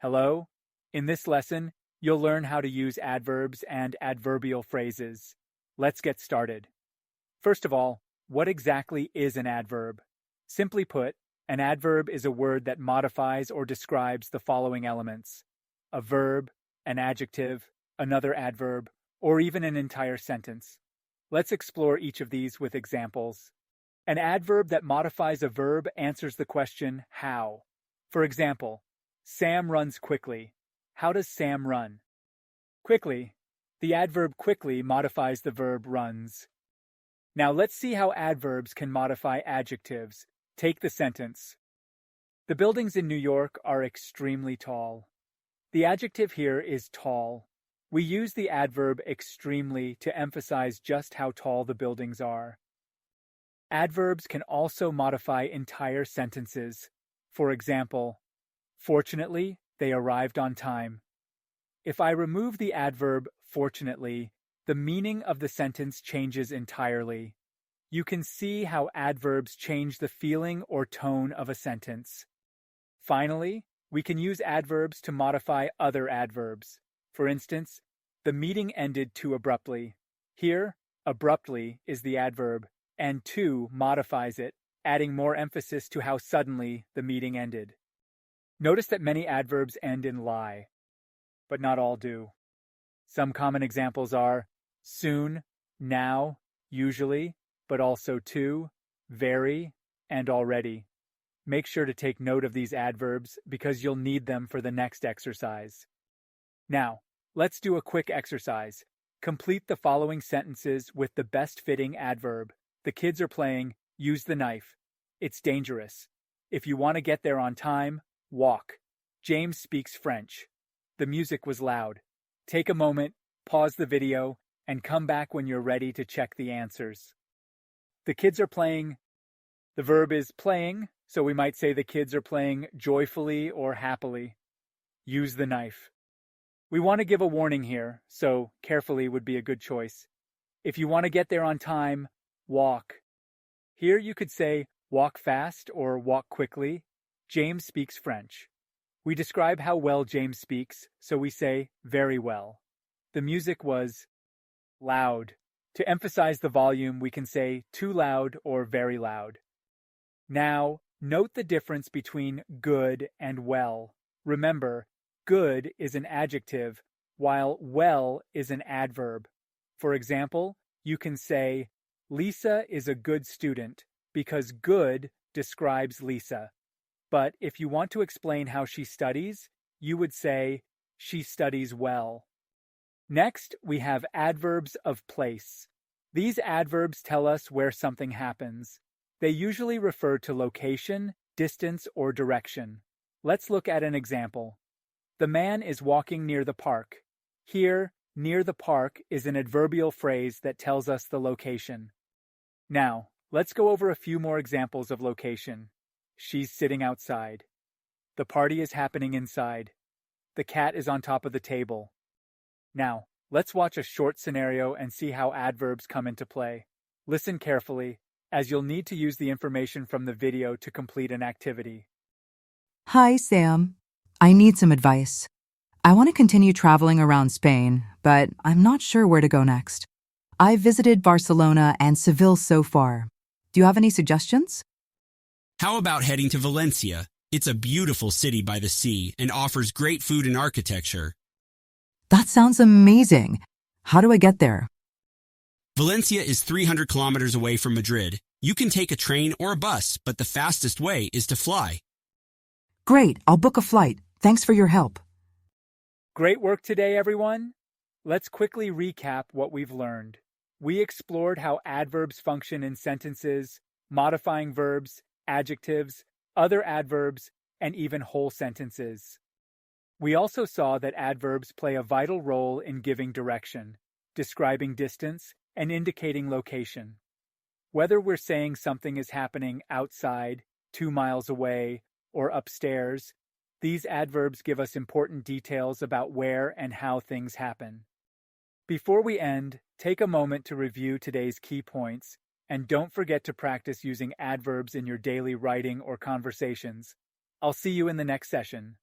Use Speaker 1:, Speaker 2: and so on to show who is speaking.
Speaker 1: Hello? In this lesson, you'll learn how to use adverbs and adverbial phrases. Let's get started. First of all, what exactly is an adverb? Simply put, an adverb is a word that modifies or describes the following elements: a verb, an adjective, another adverb, or even an entire sentence. Let's explore each of these with examples. An adverb that modifies a verb answers the question, how? For example, Sam runs quickly. How does Sam run? Quickly. The adverb quickly modifies the verb runs. Now let's see how adverbs can modify adjectives. Take the sentence. The buildings in New York are extremely tall. The adjective here is tall. We use the adverb extremely to emphasize just how tall the buildings are. Adverbs can also modify entire sentences. For example, fortunately, they arrived on time. If I remove the adverb fortunately, the meaning of the sentence changes entirely. You can see how adverbs change the feeling or tone of a sentence. Finally, we can use adverbs to modify other adverbs. For instance, the meeting ended too abruptly. Here, abruptly is the adverb, and too modifies it, adding more emphasis to how suddenly the meeting ended. Notice that many adverbs end in lie, but not all do. Some common examples are soon, now, usually, but also to, very, and already. Make sure to take note of these adverbs because you'll need them for the next exercise. Now, let's do a quick exercise. Complete the following sentences with the best-fitting adverb. The kids are playing, use the knife. It's dangerous. If you want to get there on time, walk. James speaks French. The music was loud. Take a moment, pause the video, and come back when you're ready to check the answers. The kids are playing. The verb is playing, so we might say the kids are playing joyfully or happily. Use the knife. We want to give a warning here, so carefully would be a good choice. If you want to get there on time, walk. Here you could say walk fast or walk quickly. James speaks French. We describe how well James speaks, so we say very well. The music was loud. To emphasize the volume, we can say too loud or very loud. Now, note the difference between good and well. Remember, good is an adjective, while well is an adverb. For example, you can say, Lisa is a good student, because good describes Lisa. But if you want to explain how she studies, you would say, she studies well. Next, we have adverbs of place. These adverbs tell us where something happens. They usually refer to location, distance, or direction. Let's look at an example. The man is walking near the park. Here, near the park is an adverbial phrase that tells us the location. Now, let's go over a few more examples of location. She's sitting outside. The party is happening inside. The cat is on top of the table. Now, let's watch a short scenario and see how adverbs come into play. Listen carefully, as you'll need to use the information from the video to complete an activity.
Speaker 2: Hi, Sam. I need some advice. I want to continue traveling around Spain, but I'm not sure where to go next. I've visited Barcelona and Seville so far. Do you have any suggestions?
Speaker 3: How about heading to Valencia? It's a beautiful city by the sea and offers great food and architecture.
Speaker 2: That sounds amazing. How do I get there?
Speaker 3: Valencia is 300 kilometers away from Madrid. You can take a train or a bus, but the fastest way is to fly.
Speaker 2: Great, I'll book a flight. Thanks for your help.
Speaker 1: Great work today, everyone. Let's quickly recap what we've learned. We explored how adverbs function in sentences, modifying verbs, adjectives, other adverbs, and even whole sentences. We also saw that adverbs play a vital role in giving direction, describing distance, and indicating location. Whether we're saying something is happening outside, 2 miles away, or upstairs, these adverbs give us important details about where and how things happen. Before we end, take a moment to review today's key points, and don't forget to practice using adverbs in your daily writing or conversations. I'll see you in the next session.